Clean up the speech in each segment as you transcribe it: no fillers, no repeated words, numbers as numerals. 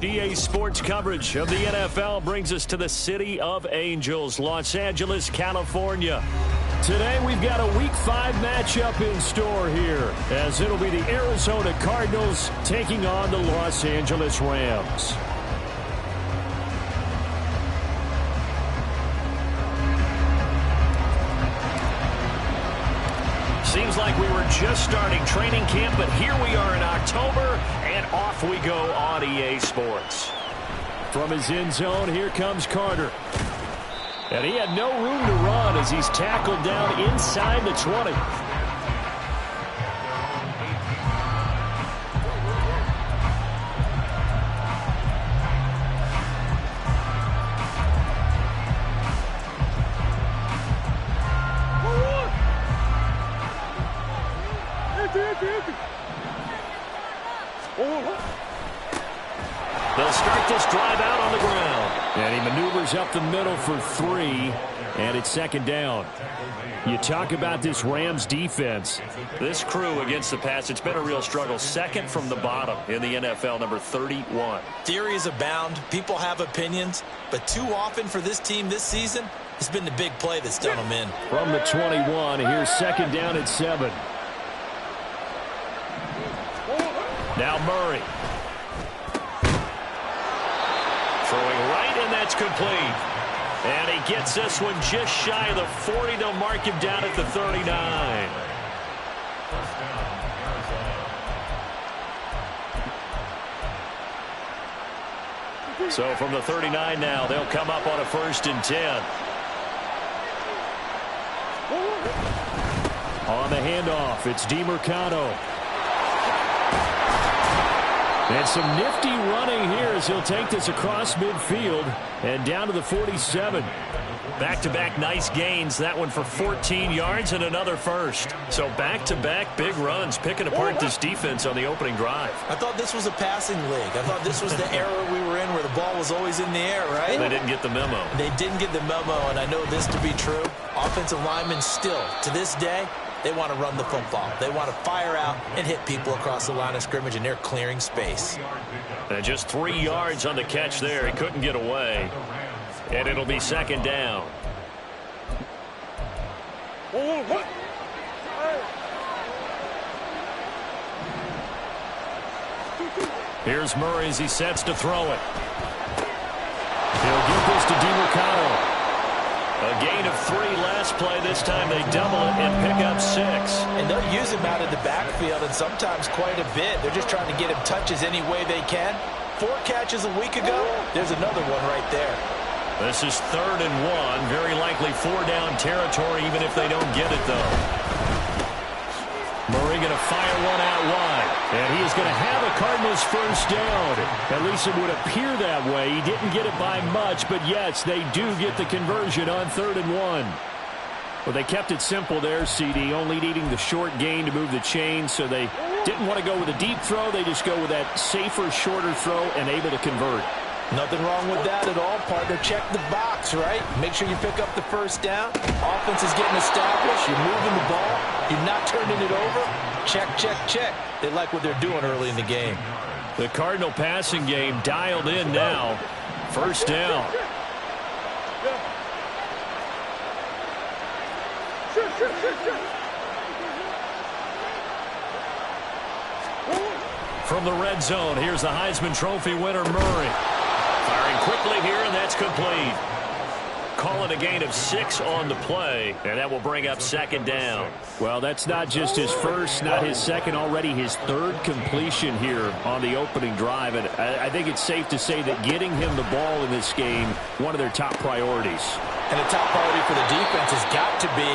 EA Sports coverage of the NFL brings us to the City of Angels, Los Angeles, California. Today we've got a Week 5 matchup in store here, as it'll be the Arizona Cardinals taking on the Los Angeles Rams. Seems like we were just starting training camp, but here we are in October, and off we go on EA Sports. From his end zone, here comes Carter. And he had no room to run as he's tackled down inside the 20. They'll start this drive out on the ground. And he maneuvers up the middle for 3, and it's second down. You talk about this Rams defense. This crew against the pass, it's been a real struggle. Second from the bottom in the NFL, number 31. Theories abound. People have opinions. But too often for this team this season, it's been the big play that's done them in. From the 21, here's second down at 7. Now Murray. Throwing right, and that's complete. And he gets this one just shy of the 40. They'll mark him down at the 39. So from the 39 now, they'll come up on a 1st and 10. On the handoff, it's DeMarcado. And some nifty running here as he'll take this across midfield and down to the 47. Back-to-back nice gains. That one for 14 yards and another first. So back-to-back big runs, picking apart this defense on the opening drive. I thought this was a passing league. I thought this was the era we were in where the ball was always in the air, right? They didn't get the memo. They didn't get the memo, and I know this to be true. Offensive linemen still, to this day, they want to run the football. They want to fire out and hit people across the line of scrimmage, and they're clearing space. And just 3 yards on the catch there. He couldn't get away. And it'll be second down. Here's Murray as he sets to throw it. He'll give this to DeMarcado. A gain of 3 last play. This time they double it and pick up 6. And they'll use him out of the backfield, and sometimes quite a bit. They're just trying to get him touches any way they can. 4 catches a week ago. There's another one right there. This is 3rd and 1. Very likely 4-down territory, even if they don't get it, though. Murray going to fire one out wide. And he is going to have a Cardinals first down. At least it would appear that way. He didn't get it by much, but yes, they do get the conversion on 3rd and 1. Well, they kept it simple there, CD, only needing the short gain to move the chain, so they didn't want to go with a deep throw. They just go with that safer, shorter throw and able to convert. Nothing wrong with that at all, partner. Check the box, right? Make sure you pick up the first down. Offense is getting established. You're moving the ball. You're not turning it over. Check, check, check. They like what they're doing early in the game. The Cardinal passing game dialed in now. First down. From the red zone, here's the Heisman Trophy winner, Murray. Firing quickly here, and that's complete. Calling a gain of 6 on the play, and that will bring up second down. Well, that's not just his first, not his second, already his 3rd completion here on the opening drive. And I think it's safe to say that getting him the ball in this game, one of their top priorities. And the top priority for the defense has got to be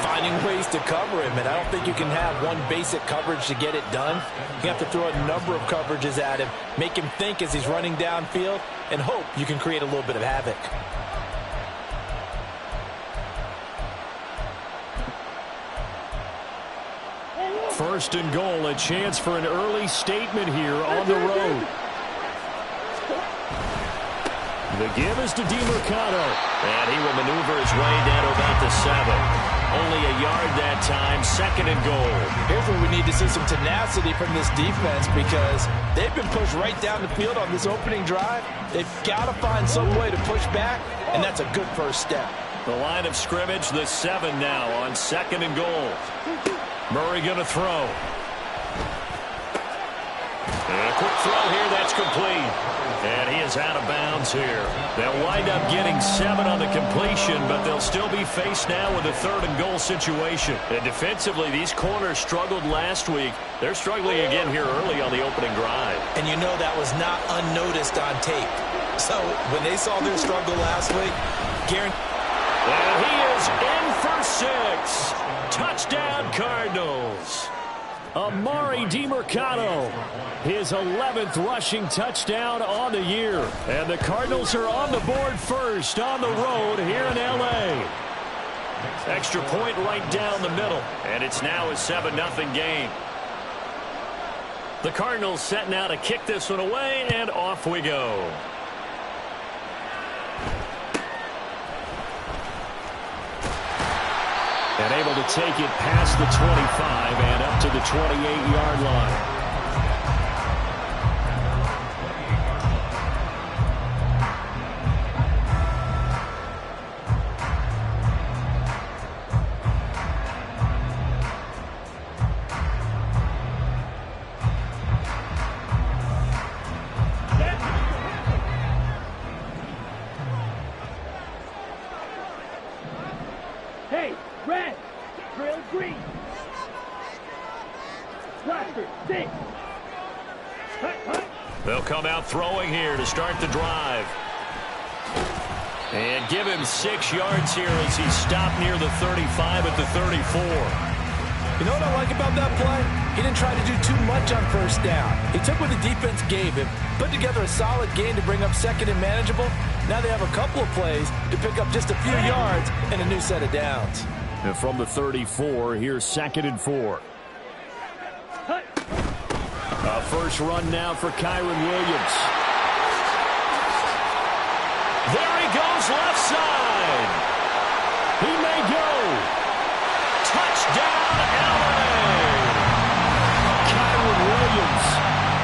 finding ways to cover him. And I don't think you can have one basic coverage to get it done. You have to throw a number of coverages at him, make him think as he's running downfield, and hope you can create a little bit of havoc. First and goal, a chance for an early statement here on the road. The give is to DeMarcado, and he will maneuver his way down to about the 7. Only a yard that time, 2nd and goal. Here's where we need to see some tenacity from this defense because they've been pushed right down the field on this opening drive. They've got to find some way to push back, and that's a good first step. The line of scrimmage, the 7 now on 2nd and goal. Murray going to throw. And a quick throw here, that's complete. And he is out of bounds here. They'll wind up getting 7 on the completion, but they'll still be faced now with a 3rd and goal situation. And defensively, these corners struggled last week. They're struggling again here early on the opening drive. And you know that was not unnoticed on tape. So when they saw their struggle last week, and he is in for 6. Touchdown, Cardinals. Amari DiMercato, his 11th rushing touchdown on the year. And the Cardinals are on the board first on the road here in L.A. Extra point right down the middle. And it's now a 7-0 game. The Cardinals setting out to kick this one away, and off we go. And able to take it past the 25 and up to the 28-yard line. Hey, red, drill green. Blaster, 6. They'll come out throwing here to start the drive. And give him 6 yards here as he stopped near the 35 at the 34. You know what I like about that play? He didn't try to do too much on first down. He took what the defense gave him, put together a solid gain to bring up 2nd and manageable. Now they have a couple of plays to pick up just a few yards and a new set of downs. And from the 34, here's 2nd and 4. A first run now for Kyren Williams. There he goes, left side. He may go. Touchdown, LA. Kyren Williams,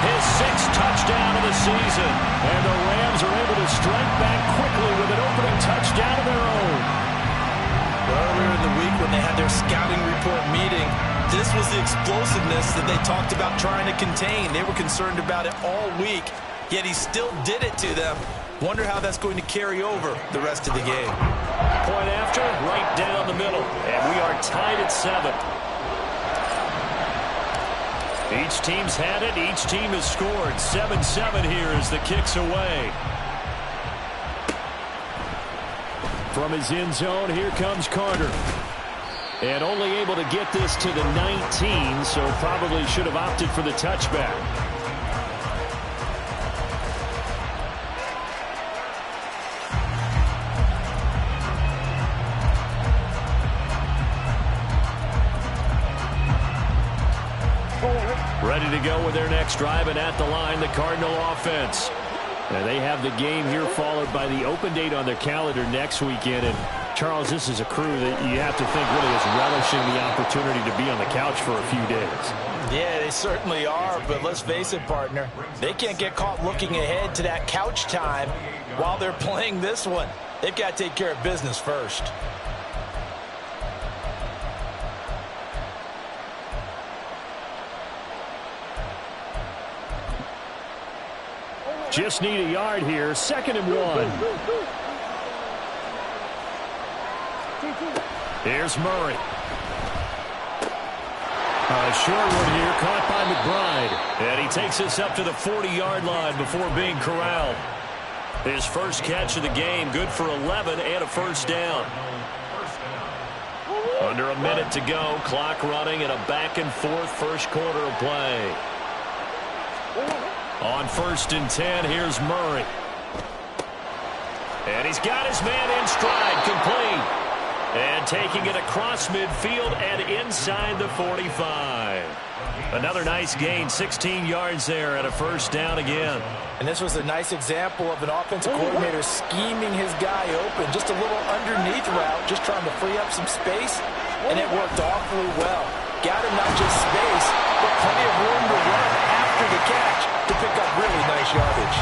his 6th touchdown of the season. And the Rams are able to strike back quickly with an opening touchdown of their own. Earlier in the week when they had their scouting report meeting, this was the explosiveness that they talked about trying to contain. They were concerned about it all week, yet he still did it to them. Wonder how that's going to carry over the rest of the game. Point after, right down the middle. And we are tied at 7. Each team's had it. Each team has scored. 7-7 here as the kick's away. From his end zone, here comes Carter. And only able to get this to the 19, so probably should have opted for the touchback. Ready to go with their next drive, and at the line, the Cardinal offense. And they have the game here followed by the open date on their calendar next weekend. And Charles, this is a crew that you have to think really is relishing the opportunity to be on the couch for a few days. Yeah, they certainly are, but let's face it, partner. They can't get caught looking ahead to that couch time while they're playing this one. They've got to take care of business first. Just need a yard here. 2nd and 1. Here's Murray. A short one here, caught by McBride. And he takes us up to the 40-yard line before being corralled. His first catch of the game, good for 11 and a first down. Under a minute to go, clock running, and a back-and-forth first quarter of play. On 1st and 10, here's Murray. And he's got his man in stride, complete. And taking it across midfield and inside the 45. Another nice gain, 16 yards there at a first down again. And this was a nice example of an offensive coordinator scheming his guy open. Just a little underneath route, just trying to free up some space, and it worked awfully well. Got him not just space, but plenty of room to run after the catch to pick up really nice yardage.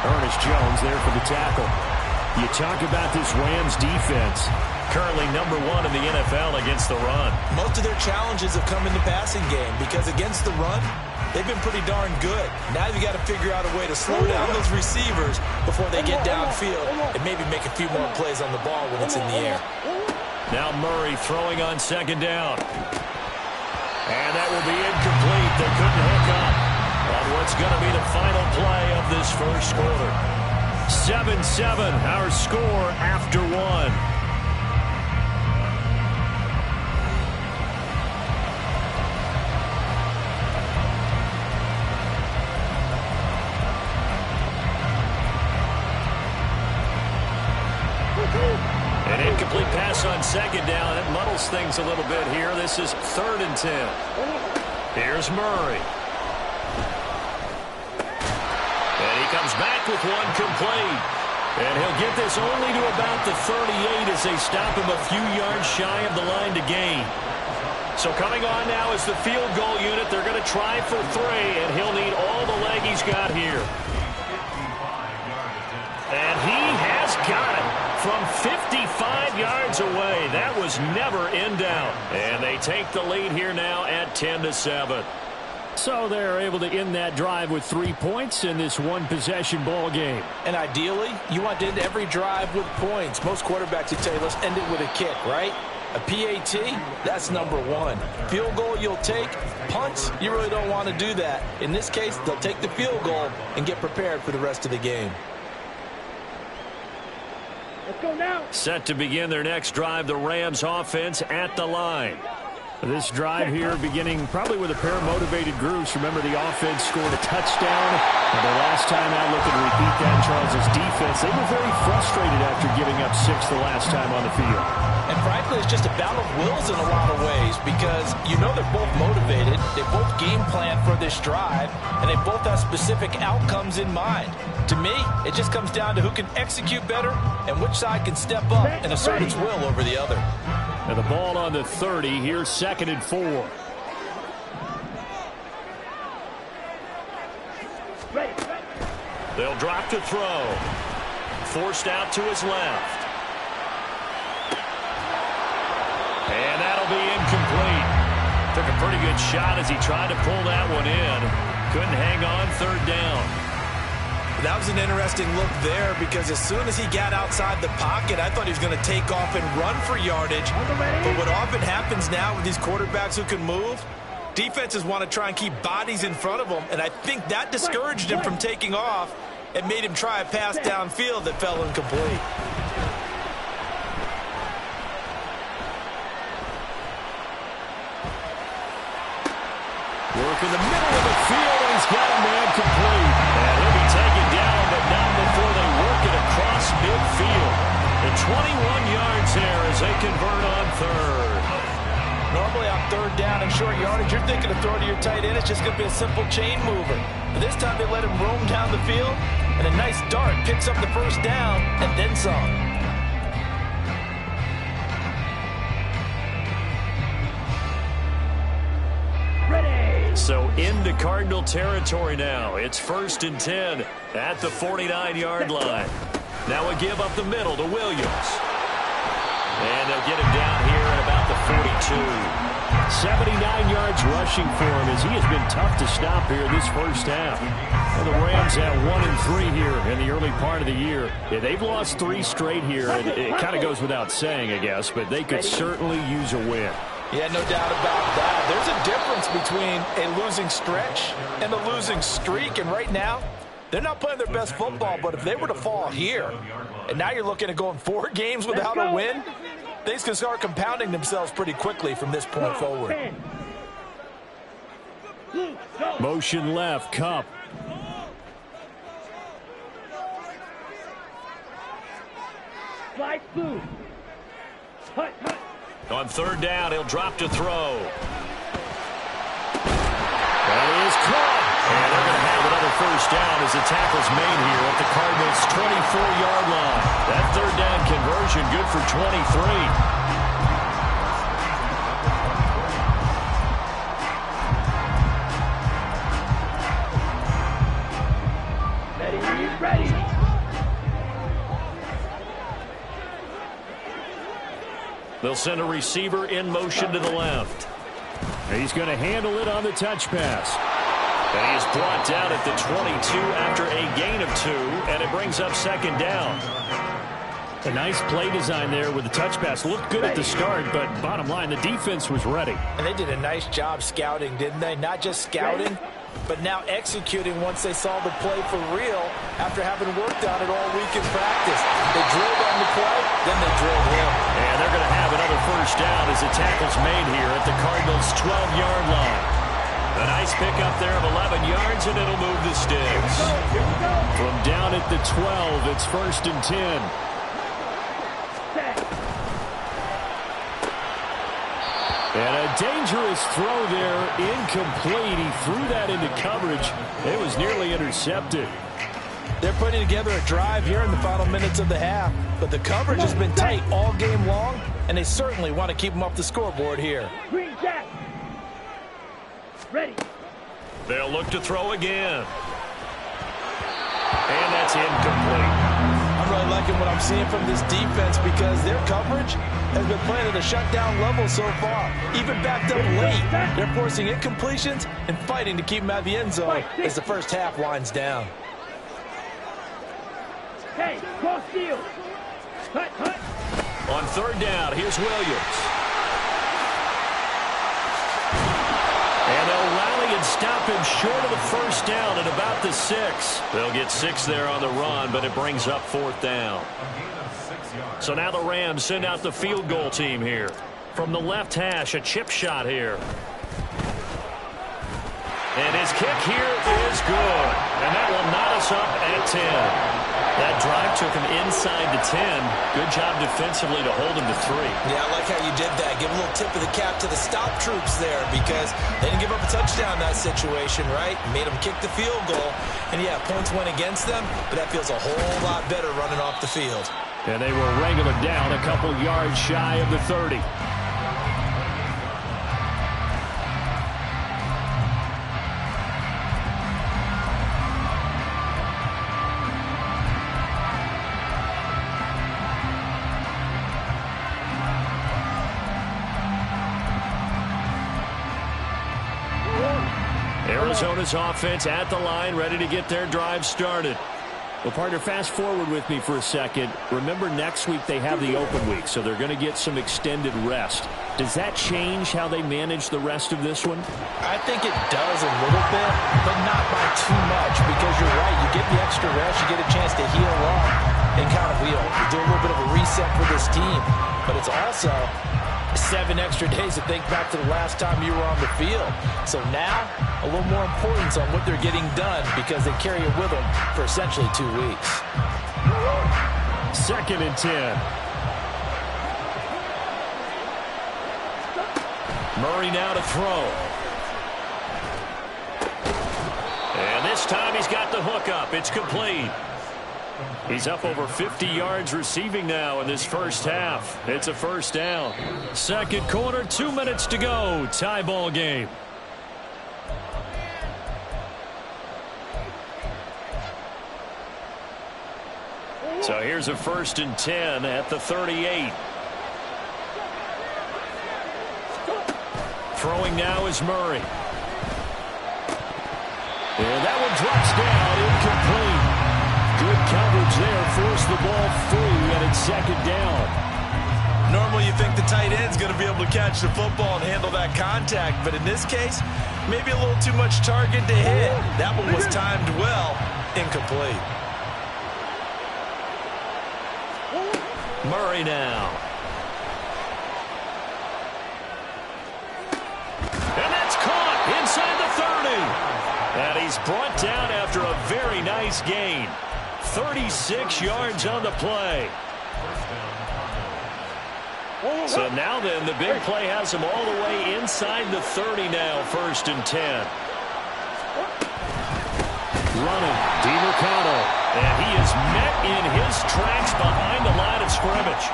Ernest Jones there for the tackle. You talk about this Rams defense. Currently number 1 in the NFL against the run. Most of their challenges have come in the passing game because against the run, they've been pretty darn good. Now you got to figure out a way to slow down those receivers before they get downfield and maybe make a few more plays on the ball when it's in the air. Now Murray throwing on second down. And that will be incomplete. They couldn't hook up on what's going to be the final play of this first quarter. 7-7, our score after 1. An incomplete pass on second down. It muddles things a little bit here. This is 3rd and 10. Here's Murray. And he comes back with one complete. And he'll get this only to about the 38 as they stop him a few yards shy of the line to gain. So coming on now is the field goal unit. They're going to try for 3, and he'll need all the leg he's got here. And he has got it from 55 yards away. That was never in doubt. And they take the lead here now at 10-7. So they're able to end that drive with 3 points in this one-possession ball game. And ideally, you want to end every drive with points. Most quarterbacks would tell you, let's end it with a kick, right? A PAT, that's number 1. Field goal you'll take. Punts, you really don't want to do that. In this case, they'll take the field goal and get prepared for the rest of the game. Let's go now. Set to begin their next drive, the Rams offense at the line. This drive here beginning probably with a pair of motivated groups. Remember, the offense scored a touchdown. And the last time out, looking to repeat that, Charles' defense, they were very frustrated after giving up 6 the last time on the field. And frankly, it's just a battle of wills in a lot of ways because you know they're both motivated. They both game plan for this drive, and they both have specific outcomes in mind. To me, it just comes down to who can execute better and which side can step up and assert its will over the other. And the ball on the 30. Here's 2nd and 4. They'll drop to throw. Forced out to his left. And that'll be incomplete. Took a pretty good shot as he tried to pull that one in. Couldn't hang on 3rd down. That was an interesting look there because as soon as he got outside the pocket, I thought he was going to take off and run for yardage. But what often happens now with these quarterbacks who can move, defenses want to try and keep bodies in front of them, and I think that discouraged him from taking off and made him try a pass downfield that fell incomplete. Work in the middle of the field, and he's got a man complete. And he'll be taken down, but not before they work it across midfield. The 21 yards there as they convert on 3rd. Normally on 3rd down and short yardage, you're thinking of throwing to your tight end. It's just going to be a simple chain mover. But this time they let him roam down the field, and a nice dart picks up the first down and then some. So into Cardinal territory now. It's 1st and 10 at the 49-yard line. Now a give up the middle to Williams. And they'll get him down here at about the 42. 79 yards rushing for him as he has been tough to stop here this first half. Well, the Rams at 1-3 here in the early part of the year. Yeah, they've lost 3 straight here, and it kind of goes without saying, I guess, but they could certainly use a win. Yeah, no doubt about that. There's a difference between a losing stretch and a losing streak, and right now, they're not playing their best football, but if they were to fall here, and now you're looking at going 4 games without a win, things can start compounding themselves pretty quickly from this point forward. Motion left, Kupp. Slide through. Hut. On 3rd down, he'll drop to throw. first down as the tackle's made here at the Cardinals' 24-yard line. That third down conversion good for 23. Ready. They'll send a receiver in motion to the left. He's going to handle it on the touch pass. And he is brought down at the 22 after a gain of 2, and it brings up second down. A nice play design there with the touch pass. Looked good at the start, but bottom line, the defense was ready. And they did a nice job scouting, didn't they? Not just scouting, but now executing once they saw the play for real after having worked on it all week in practice. They drilled on the play, then they drilled him. And they're going to have another first down as the tackle's made here at the Cardinals' 12-yard line. A nice pickup there of 11 yards, and it'll move the sticks. From down at the 12, it's 1st and 10. And a dangerous throw there, incomplete. He threw that into coverage. It was nearly intercepted. They're putting together a drive here in the final minutes of the half, but the coverage has been tight all game long, and they certainly want to keep them off the scoreboard here. Green Jack. Ready. They'll look to throw again. And that's incomplete. I'm really liking what I'm seeing from this defense because their coverage has been playing at a shutdown level so far. Even backed up late, they're forcing incompletions and fighting to keep them out of the end zone as the first half winds down. Hey, cross field. Hut, hut. On third down, here's Williams. And they'll rally and stop him short of the first down at about the 6. They'll get 6 there on the run, but it brings up 4th down. So now the Rams send out the field goal team here. From the left hash, a chip shot here. And his kick here is good. And that will knot us up at 10. That drive took him inside the 10. Good job defensively to hold him to 3. Yeah, I like how you did that. Give a little tip of the cap to the stop troops there because they didn't give up a touchdown in that situation, right? Made them kick the field goal. And, yeah, points went against them, but that feels a whole lot better running off the field. And they will wrangle it down a couple yards shy of the 30. Arizona's offense at the line, ready to get their drive started. Well, partner, fast forward with me for a second. Remember, next week they have the open week, so they're going to get some extended rest. Does that change how they manage the rest of this one? I think it does a little bit, but not by too much, because you're right. You get the extra rest. You get a chance to heal up and kind of wheel. You do a little bit of a reset for this team, but it's also 7 extra days to think back to the last time you were on the field. So now, a little more importance on what they're getting done because they carry it with them for essentially 2 weeks. 2nd and 10. Murray now to throw. And this time he's got the hook up. It's complete. He's up over 50 yards receiving now in this first half. It's a first down. Second quarter, 2 minutes to go. Tie ball game. So here's a 1st and 10 at the 38. Throwing now is Murray. And that one drops down, incomplete. Good coverage there, forced the ball free, and it's 2nd down. Normally you think the tight end's going to be able to catch the football and handle that contact, but in this case, maybe a little too much target to hit. That one was timed well, incomplete. Murray now. And that's caught inside the 30. And he's brought down after a very nice gain. 36 yards on the play. So now then, the big play has him all the way inside the 30 now, 1st and 10. running. DiMercado. And he is met in his tracks behind the line of scrimmage.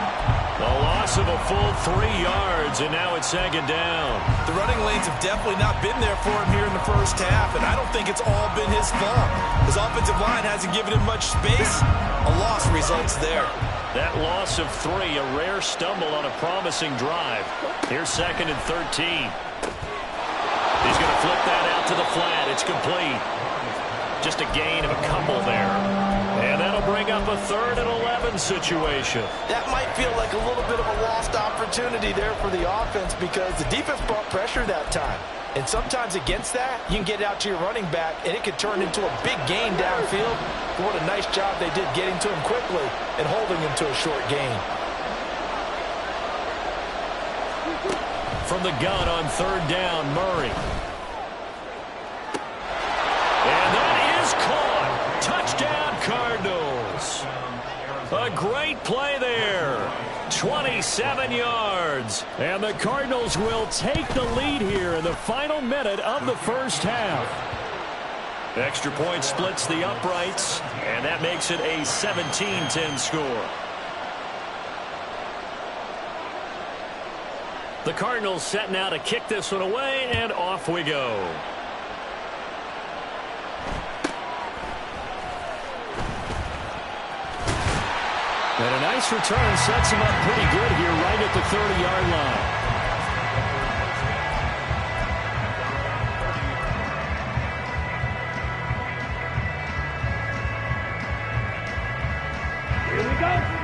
A loss of a full 3 yards, and now it's second down. The running lanes have definitely not been there for him here in the first half, and I don't think it's all been his fault. His offensive line hasn't given him much space. A loss results there. That loss of 3, a rare stumble on a promising drive. Here's second and 13. He's going to flip that out to the flat. It's complete. Just a gain of a couple there. And that'll bring up a 3rd and 11 situation. That might feel like a little bit of a lost opportunity there for the offense because the defense brought pressure that time. And sometimes against that, you can get out to your running back, and it could turn into a big gain downfield. But what a nice job they did getting to him quickly and holding him to a short gain. From the gun on 3rd down, Murray. And that is caught. Touchdown, Cardinals. A great play there. 27 yards. And the Cardinals will take the lead here in the final minute of the first half. Extra point splits the uprights, and that makes it a 17-10 score. The Cardinals set now to kick this one away, and off we go. And a nice return sets him up pretty good here right at the 30-yard line.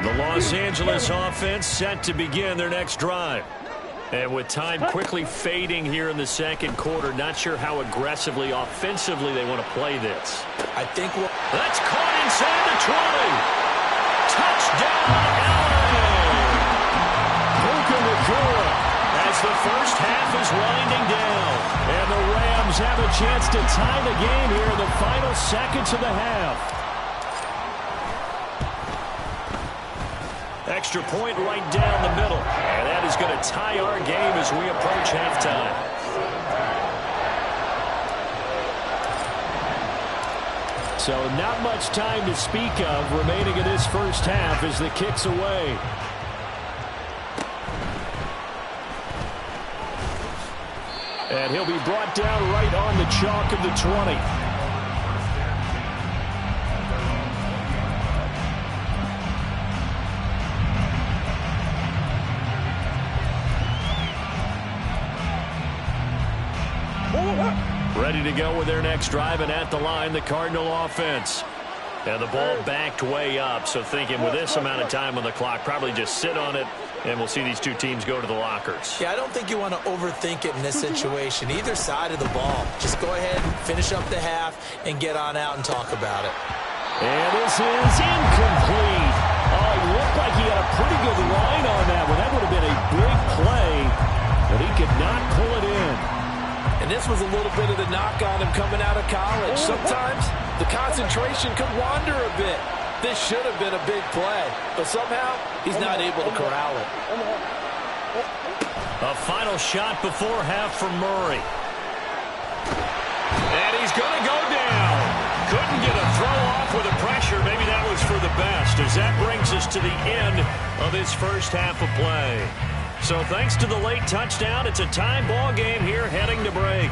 The Los Angeles offense set to begin their next drive. And with time quickly fading here in the second quarter, not sure how aggressively, offensively they want to play this. I think that's caught inside the 20. Touchdown, LA! Puka Nacua. As the first half is winding down. And the Rams have a chance to tie the game here in the final seconds of the half. Extra point right down the middle. And that is going to tie our game as we approach halftime. So not much time to speak of remaining in this first half as the kick's away. And he'll be brought down right on the chalk of the 20. Ready to go with their next drive, and at the line, the Cardinal offense. And the ball backed way up, so thinking with this amount of time on the clock, probably just sit on it, and we'll see these two teams go to the lockers. Yeah, I don't think you want to overthink it in this situation. Either side of the ball. Just go ahead and finish up the half and get on out and talk about it. And this is incomplete. Oh, it looked like he had a pretty good line on that one. That would have been a big play, but he could not pull it in. And this was a little bit of the knock on him coming out of college. Sometimes the concentration could wander a bit. This should have been a big play, but somehow he's not able to corral it. A final shot before half from Murray. And he's going to go down. Couldn't get a throw off with the pressure. Maybe that was for the best, as that brings us to the end of this first half of play. So thanks to the late touchdown, it's a tie ball game here heading to break.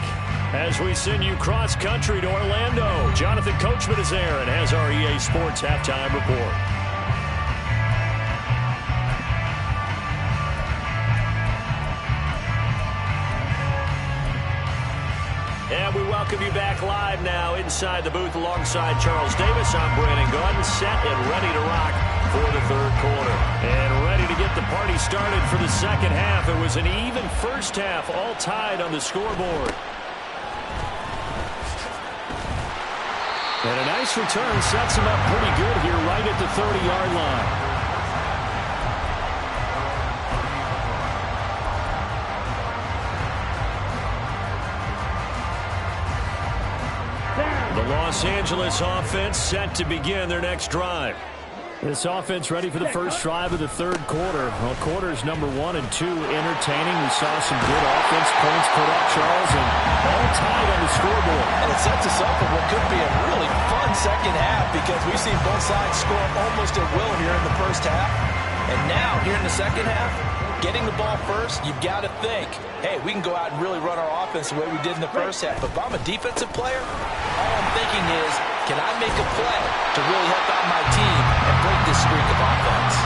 As we send you cross-country to Orlando, Jonathan Coachman is there and has our EA Sports halftime report. And we welcome you back live now inside the booth alongside Charles Davis. I'm Brandon Gaudin, set and ready to rock for the third quarter. And ready to get the party started for the second half. It was an even first half, all tied on the scoreboard. And a nice return sets him up pretty good here right at the 30-yard line. The Los Angeles offense set to begin their next drive. This offense ready for the first drive of the third quarter. Well, quarters number 1 and 2 entertaining. We saw some good offense points put up, Charles, and all tied on the scoreboard. And it sets us up for what could be a really fun second half because we've seen both sides score almost at will here in the first half. And now, here in the second half, getting the ball first, you've got to think, hey, we can go out and really run our offense the way we did in the first half. But if I'm a defensive player, all I'm thinking is, can I make a play to really help out my team and break this streak of offense?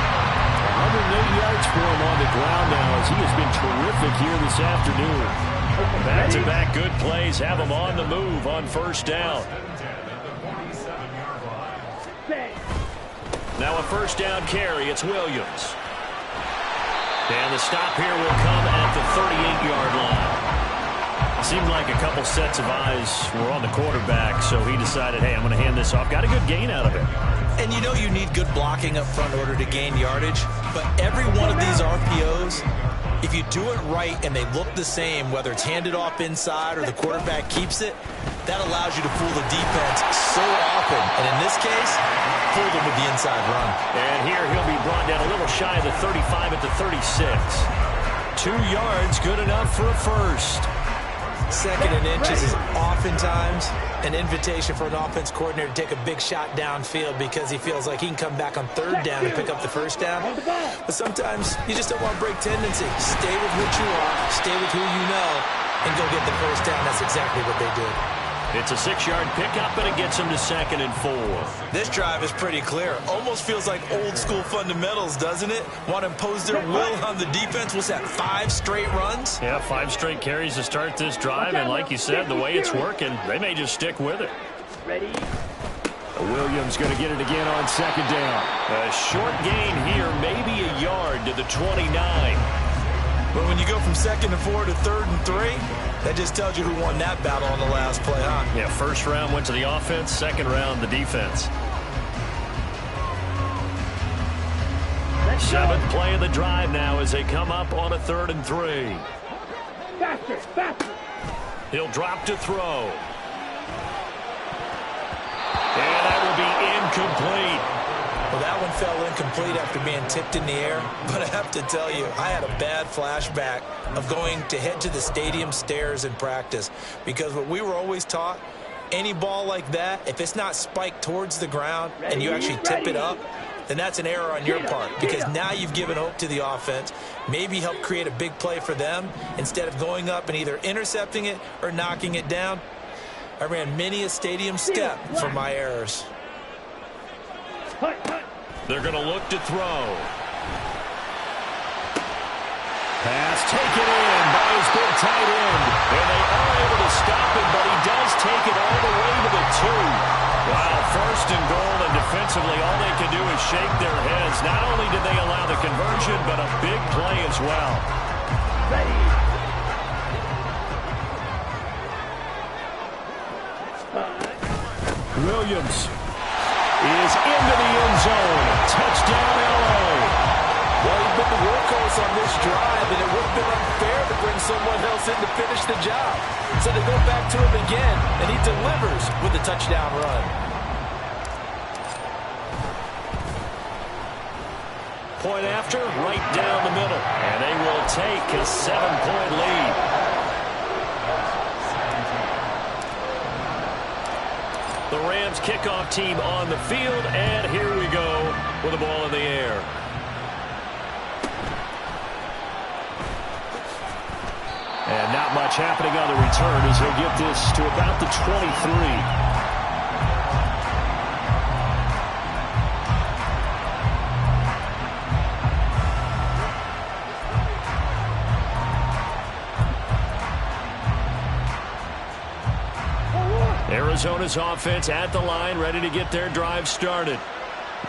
108 yards for him on the ground now as he has been terrific here this afternoon. Back-to-back good plays have him on the move on first down. Now a first down carry. It's Williams. And the stop here will come at the 38-yard line. Seemed like a couple sets of eyes were on the quarterback, so he decided, hey, I'm going to hand this off. Got a good gain out of it. And you know you need good blocking up front in order to gain yardage, but every one of these RPOs, if you do it right and they look the same, whether it's handed off inside or the quarterback keeps it, that allows you to fool the defense so often. And in this case, fool them with the inside run. And here he'll be brought down a little shy of the 35 at the 36. 2 yards, good enough for a first. Second and inches is oftentimes an invitation for an offense coordinator to take a big shot downfield because he feels like he can come back on third down and pick up the first down. But sometimes you just don't want to break tendency. Stay with what you are, stay with who you know, and go get the first down. That's exactly what they did. It's a 6-yard pickup, and it gets him to 2nd and 4. This drive is pretty clear. Almost feels like old-school fundamentals, doesn't it? Want to impose their will on the defense. What's that, 5 straight runs? Yeah, 5 straight carries to start this drive, and like you said, the way it's working, they may just stick with it. Ready? Williams going to get it again on second down. A short gain here, maybe a yard to the 29. But when you go from 2nd and 4 to 3rd and 3, that just tells you who won that battle on the last play, huh? Yeah, first round went to the offense, second round the defense. 7th play of the drive now as they come up on a 3rd and 3. Faster, faster. He'll drop to throw. And that will be incomplete. Well, that one fell incomplete after being tipped in the air. But I have to tell you, I had a bad flashback of going to head to the stadium stairs in practice. Because what we were always taught, any ball like that, if it's not spiked towards the ground and you actually tip it up, then that's an error on your part. Because now you've given hope to the offense. Maybe help create a big play for them instead of going up and either intercepting it or knocking it down. I ran many a stadium step for my errors. They're going to look to throw. Pass taken in by his big tight end. And they are able to stop it, but he does take it all the way to the 2. Wow, 1st and goal, and defensively all they can do is shake their heads. Not only did they allow the conversion, but a big play as well. Ready? Williams is into the end zone. Touchdown, L.A. Well, he's been the workhorse on this drive, and it would have been unfair to bring someone else in to finish the job. So they go back to him again, and he delivers with a touchdown run. Point after, right down the middle. And they will take a 7-point lead. The Rams kickoff team on the field, and here we go with the ball in the air. And not much happening on the return as he'll get this to about the 23. Arizona's offense at the line, ready to get their drive started.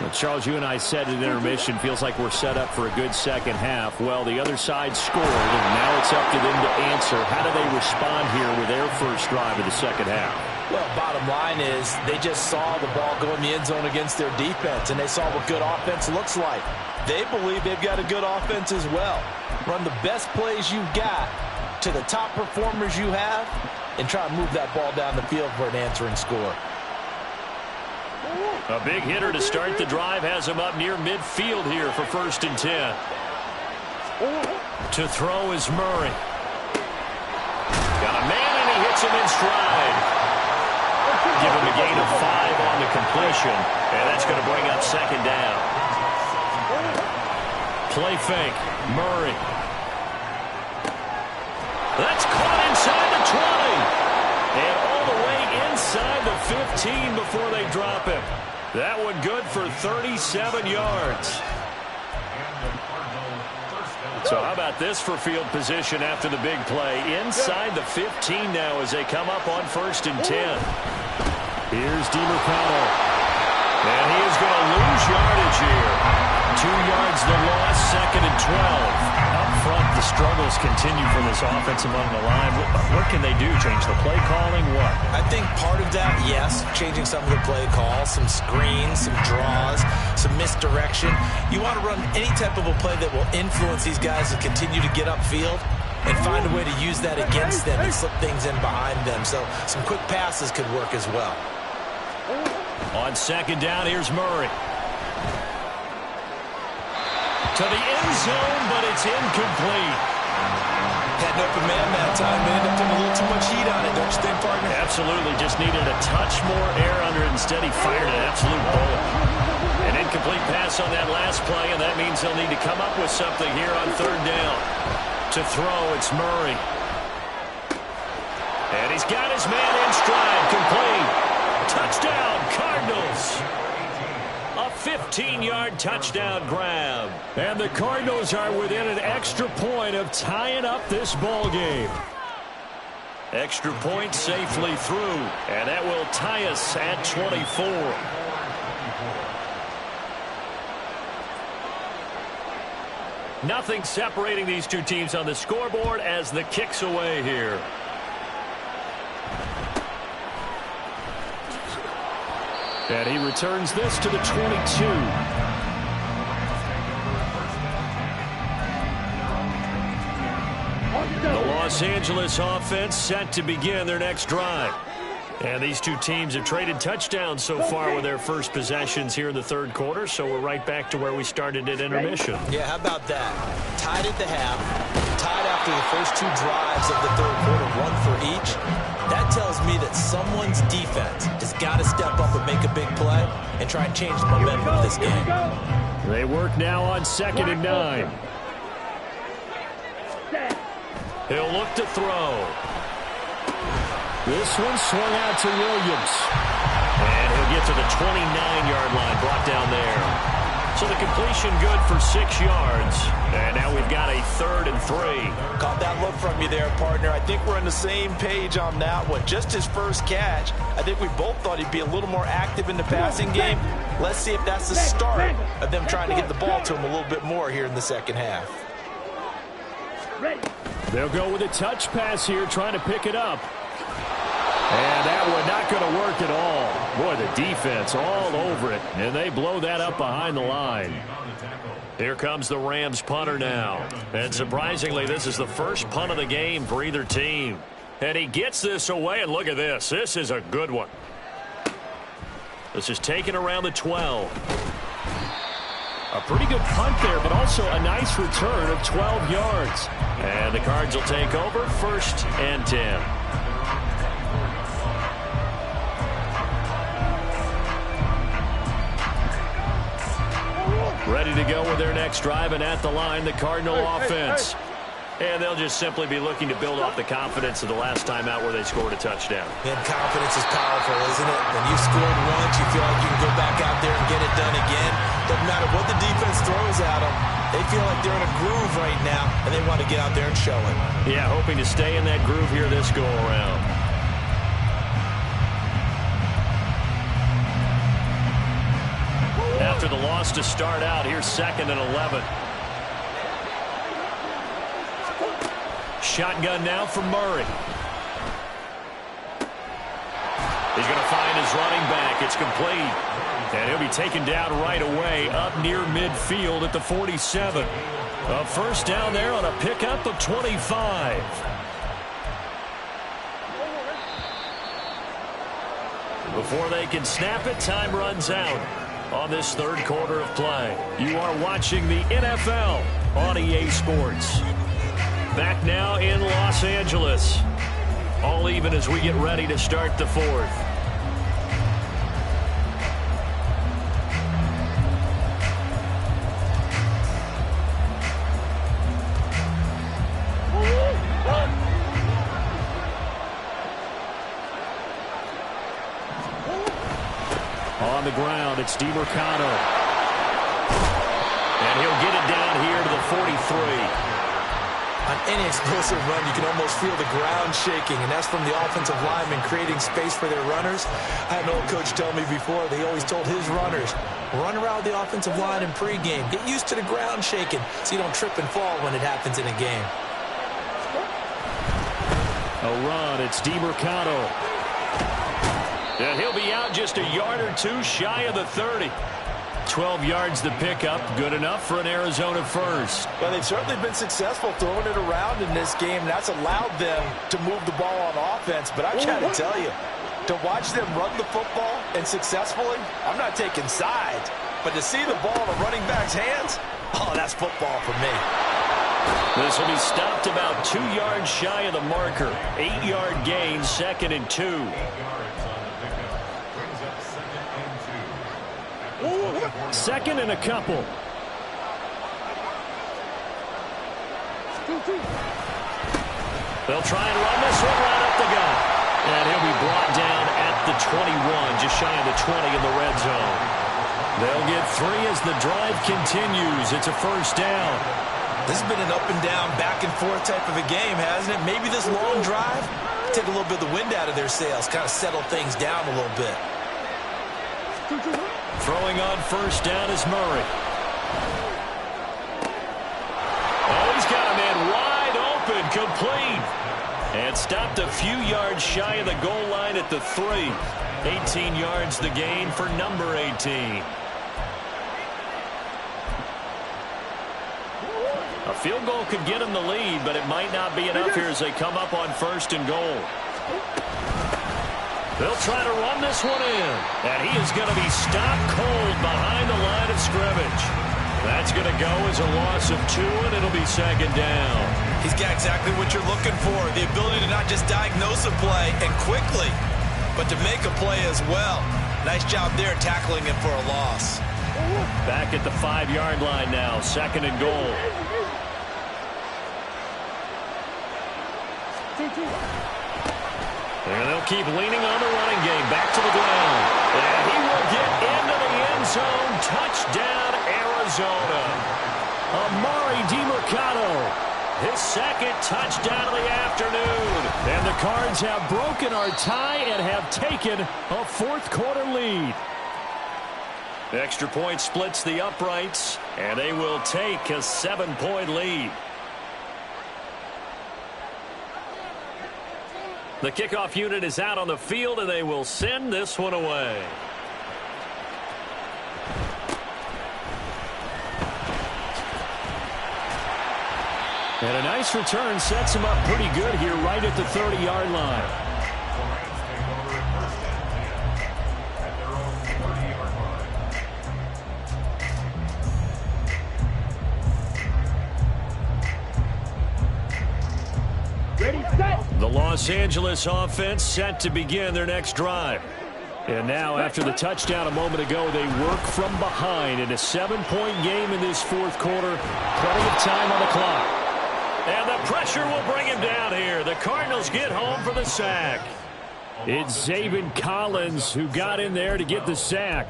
Well, Charles, you and I said at intermission, feels like we're set up for a good second half. Well, the other side scored, and now it's up to them to answer. How do they respond here with their first drive of the second half? Well, bottom line is they just saw the ball go in the end zone against their defense, and they saw what good offense looks like. They believe they've got a good offense as well. Run the best plays you've got to the top performers you have, and try to move that ball down the field for an answering score. A big hitter to start the drive has him up near midfield here for 1st and 10. To throw is Murray. Got a man, and he hits him in stride. Give him a gain of 5 on the completion, and that's going to bring up 2nd down. Play fake. Murray. That's caught inside the 20. And all the way inside the 15 before they drop him. That one good for 37 yards. So how about this for field position after the big play? Inside the 15 now as they come up on 1st and 10. Here's DeMarcano. And he is going to lose yardage here. 2 yards the loss, 2nd and 12. Up front, the struggles continue for this offense among the line. What can they do? Change the play calling? What? I think part of that, yes, changing some of the play calls, some screens, some draws, some misdirection. You want to run any type of a play that will influence these guys to continue to get upfield and find a way to use that against them and slip things in behind them. So some quick passes could work as well. On 2nd down, here's Murray. To the end zone, but it's incomplete. Had an open man that time, but ended up putting a little too much heat on it, don't you think, partner? Absolutely. Just needed a touch more air under it. Instead, he fired an absolute bullet. An incomplete pass on that last play, and that means they'll need to come up with something here on 3rd down. To throw, it's Murray. And he's got his man in stride, complete. Touchdown, Cardinals. A 15-yard touchdown grab. And the Cardinals are within an extra point of tying up this ball game. Extra point safely through, and that will tie us at 24. Nothing separating these two teams on the scoreboard as the kick's away here. And he returns this to the 22. The Los Angeles offense set to begin their next drive. And these two teams have traded touchdowns so far with their first possessions here in the 3rd quarter, so we're right back to where we started at intermission. Yeah, how about that? Tied at the half, tied after the first 2 drives of the 3rd quarter, 1 for each. That tells me that someone's defense has got to step up and make a big play and try and change the momentum of this game. They work now on 2nd and 9. He'll look to throw. This one swung out to Williams. And he'll get to the 29-yard line, brought down there. So the completion good for 6 yards. And now we've got a 3rd and 3. Caught that look from you there, partner. I think we're on the same page on that one. Just his first catch. I think we both thought he'd be a little more active in the passing game. Let's see if that's the start of them trying to get the ball to him a little bit more here in the 2nd half. They'll go with a touch pass here, trying to pick it up. And that one not going to work at all. Boy, the defense all over it, and they blow that up behind the line. Here comes the Rams punter now. And surprisingly, this is the first punt of the game for either team. And he gets this away, and look at this. This is a good one. This is taken around the 12. A pretty good punt there, but also a nice return of 12 yards. And the Cards will take over 1st and 10. Ready to go with their next drive, and at the line, the Cardinal offense. And they'll just simply be looking to build off the confidence of the last time out where they scored a touchdown. And confidence is powerful, isn't it? When you scored once, you feel like you can go back out there and get it done again. Doesn't matter what the defense throws at them. They feel like they're in a groove right now, and they want to get out there and show it. Yeah, hoping to stay in that groove here this go-around. After the loss to start out, here's 2nd and 11. Shotgun now for Murray. He's going to find his running back. It's complete. And he'll be taken down right away up near midfield at the 47. A 1st down there on a pickup of 25. Before they can snap it, time runs out on this third quarter of play. You are watching the NFL on EA Sports. Back now in Los Angeles. All even as we get ready to start the fourth. On the ground, it's DeMarcano. And he'll get it down here to the 43. On any explosive run, you can almost feel the ground shaking, and that's from the offensive linemen creating space for their runners. I had an old coach tell me before, they always told his runners, run around the offensive line in pregame. Get used to the ground shaking so you don't trip and fall when it happens in a game. A run, it's DeMarcano. And he'll be out just a yard or two shy of the 30. 12 yards to pick up, good enough for an Arizona first. Well, they've certainly been successful throwing it around in this game. That's allowed them to move the ball on offense. But I'm trying to tell you, to watch them run the football and successfully, I'm not taking sides. But to see the ball in a running back's hands, oh, that's football for me. This will be stopped about 2 yards shy of the marker. 8-yard gain, 2nd and 2. Second and a couple. They'll try and run this one right up the gut. And he'll be brought down at the 21, just shy of the 20 in the red zone. They'll get 3 as the drive continues. It's a first down. This has been an up and down, back and forth type of a game, hasn't it? Maybe this long drive, take a little bit of the wind out of their sails, kind of settle things down a little bit. Throwing on first down is Murray. Oh, he's got a man wide open, complete. And stopped a few yards shy of the goal line at the 3. 18 yards the gain for number 18. A field goal could get him the lead, but it might not be enough here as they come up on first and goal. They'll try to run this one in. And he is going to be stopped cold behind the line of scrimmage. That's going to go as a loss of 2, and it'll be second down. He's got exactly what you're looking for, the ability to not just diagnose a play and quickly, but to make a play as well. Nice job there tackling him for a loss. Back at the 5-yard line now, second and goal. And they'll keep leaning on the running game. Back to the ground. And he will get into the end zone. Touchdown, Arizona. Amari DeMarcano. His second touchdown of the afternoon. And the Cards have broken our tie and have taken a fourth quarter lead. Extra point splits the uprights. And they will take a 7-point lead. The kickoff unit is out on the field, and they will send this one away. And a nice return sets him up pretty good here right at the 30-yard line. The Los Angeles offense set to begin their next drive. And now, after the touchdown a moment ago, they work from behind in a 7-point game in this fourth quarter. Plenty of time on the clock. And the pressure will bring him down here. The Cardinals get home for the sack. It's Zaven Collins who got in there to get the sack.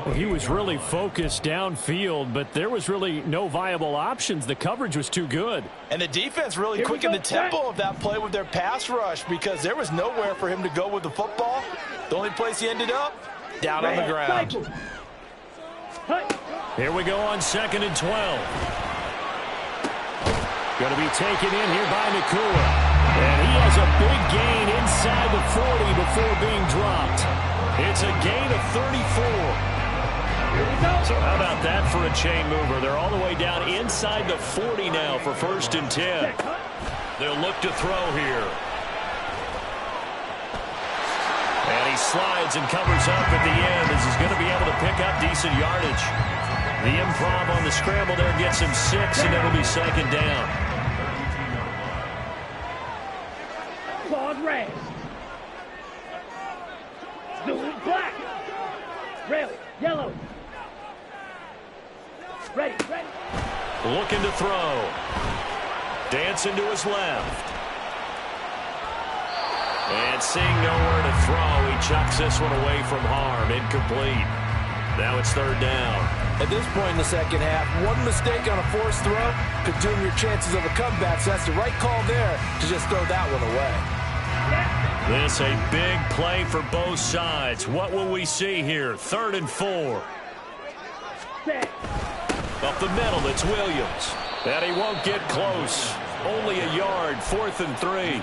Well, he was really focused downfield, but there was really no viable options. The coverage was too good. And the defense really quickened the tempo of that play with their pass rush because there was nowhere for him to go with the football. The only place he ended up, down on the ground. Here we go on 2nd and 12. Going to be taken in here by Nakua. And he has a big gain inside the 40 before being dropped. It's a gain of 34. So how about that for a chain mover? They're all the way down inside the 40 now for 1st and 10. They'll look to throw here. And he he slides and covers up at the end as he's going to be able to pick up decent yardage. The improv on the scramble there gets him 6, and it'll be second down. Claude red. Blue, black. Red, yellow. Ready. Looking to throw. Dancing to his left. And seeing nowhere to throw, he chucks this one away from harm. Incomplete. Now it's third down. At this point in the second half, one mistake on a forced throw could doom your chances of a comeback, so that's the right call there to just throw that one away. This a big play for both sides. What will we see here? 3rd and 4. Up the middle, it's Williams. And he won't get close. Only a yard, 4th and 3.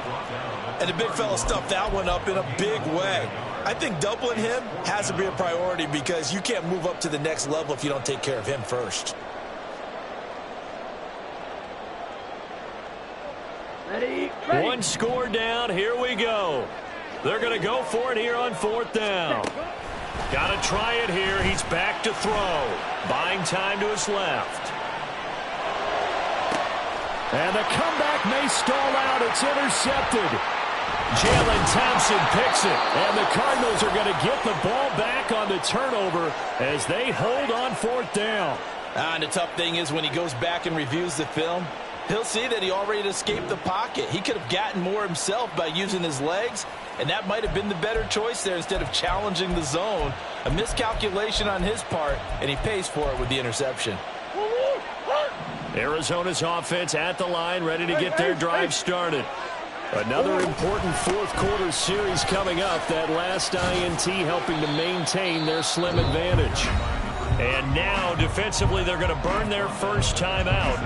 And the big fella stuffed that one up in a big way. I think doubling him has to be a priority because you can't move up to the next level if you don't take care of him first. Ready. One score down. Here we go. They're going to go for it here on 4th down. Got to try it here. He's back to throw. Buying time to his left. And the comeback may stall out. It's intercepted. Jalen Thompson picks it. And the Cardinals are going to get the ball back on the turnover as they hold on 4th down. And the tough thing is when he goes back and reviews the film, he'll see that he already escaped the pocket. He could have gotten more himself by using his legs, and that might have been the better choice there instead of challenging the zone. A miscalculation on his part, and he pays for it with the interception. Arizona's offense at the line, ready to get their drive started. Another important fourth-quarter series coming up. That last INT helping to maintain their slim advantage. And now, defensively, they're going to burn their first time out.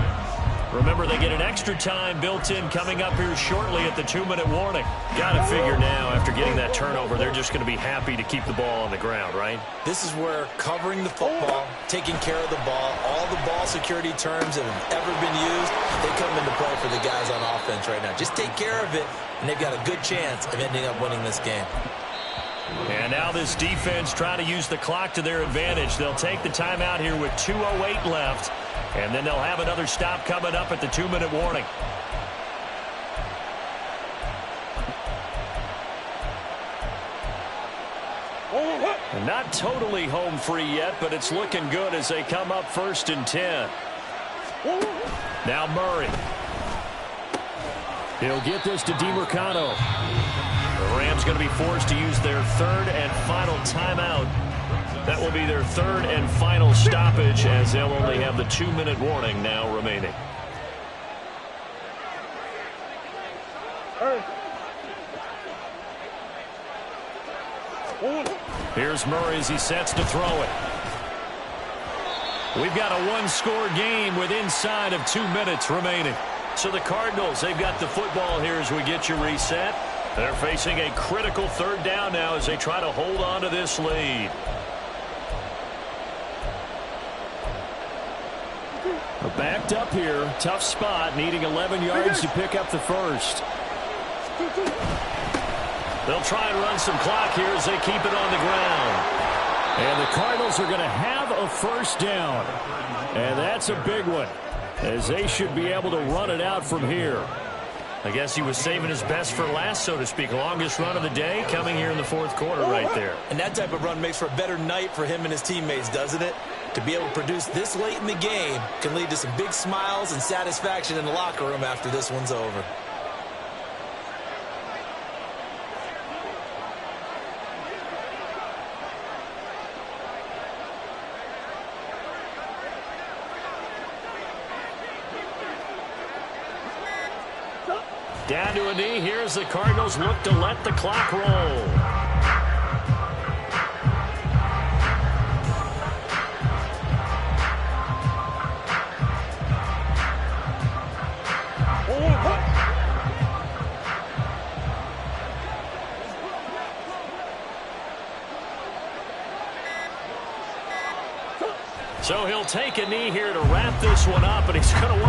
Remember, they get an extra time built in coming up here shortly at the 2-minute warning. Got to figure now, after getting that turnover, they're just going to be happy to keep the ball on the ground, right? This is where covering the football, taking care of the ball, all the ball security terms that have ever been used, they come into play for the guys on offense right now. Just take care of it, and they've got a good chance of ending up winning this game. And now this defense trying to use the clock to their advantage. They'll take the timeout here with 2:08 left. And then they'll have another stop coming up at the 2-minute warning. And not totally home free yet, but it's looking good as they come up 1st and 10. Now Murray. He'll get this to DeMarcano. The Rams going to be forced to use their 3rd and final timeout. That will be their 3rd and final stoppage as they'll only have the 2-minute warning now remaining. Here's Murray as he sets to throw it. We've got a 1-score game with inside of 2 minutes remaining. So the Cardinals, they've got the football here as we get you reset. They're facing a critical 3rd down now as they try to hold on to this lead. Backed up here. Tough spot. Needing 11 yards to pick up the first. They'll try and run some clock here as they keep it on the ground. And the Cardinals are going to have a first down. And that's a big one, as they should be able to run it out from here. I guess he was saving his best for last, so to speak. Longest run of the day coming here in the 4th quarter right there. And that type of run makes for a better night for him and his teammates, doesn't it? To be able to produce this late in the game can lead to some big smiles and satisfaction in the locker room after this one's over. Down to a knee. Here's the Cardinals look to let the clock roll. So he'll take a knee here to wrap this one up, and he's going to